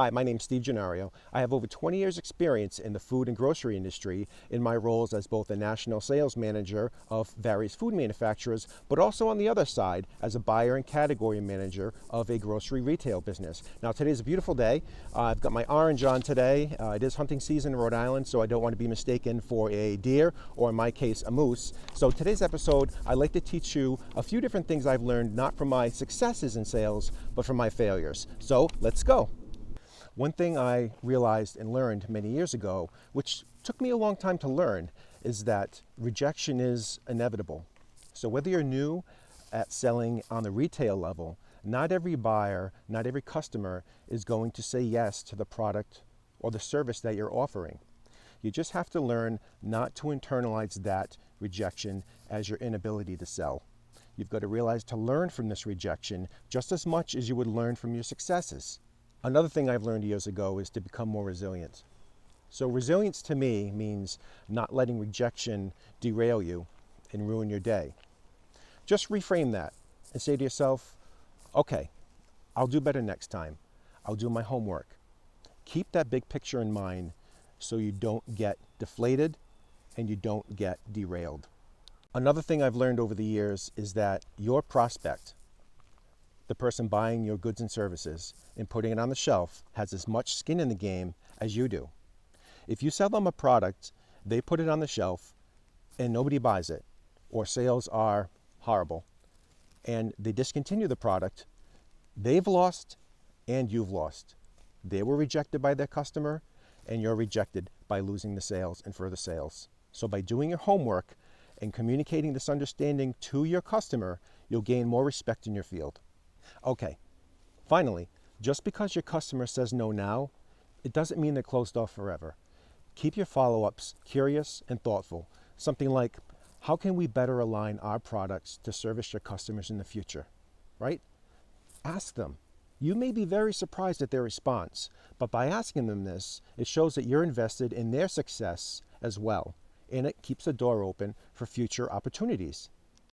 Hi, my name's Steve Gennaro. I have over 20 years experience in the food and grocery industry in my roles as both a national sales manager of various food manufacturers, but also on the other side as a buyer and category manager of a grocery retail business. Now today's a beautiful day. I've got my orange on today. It is hunting season in Rhode Island, so I don't want to be mistaken for a deer or in my case a moose. So today's episode, I'd like to teach you a few different things I've learned not from my successes in sales, but from my failures. So let's go. One thing I realized and learned many years ago, which took me a long time to learn, is that rejection is inevitable. So whether you're new at selling on the retail level, not every buyer, not every customer is going to say yes to the product or the service that you're offering. You just have to learn not to internalize that rejection as your inability to sell. You've got to realize to learn from this rejection just as much as you would learn from your successes. Another thing I've learned years ago is to become more resilient. So resilience to me means not letting rejection derail you and ruin your day. Just reframe that and say to yourself, okay, I'll do better next time. I'll do my homework. Keep that big picture in mind so you don't get deflated and you don't get derailed. Another thing I've learned over the years is that your prospect, the person buying your goods and services and putting it on the shelf, has as much skin in the game as you do. If you sell them a product, they put it on the shelf and nobody buys it, or sales are horrible, and they discontinue the product, they've lost and you've lost. They were rejected by their customer and you're rejected by losing the sales and further sales. So by doing your homework and communicating this understanding to your customer, you'll gain more respect in your field. Okay, finally, just because your customer says no now, it doesn't mean they're closed off forever. Keep your follow-ups curious and thoughtful. Something like, how can we better align our products to service your customers in the future, right? Ask them. You may be very surprised at their response, but by asking them this, it shows that you're invested in their success as well, and it keeps the door open for future opportunities.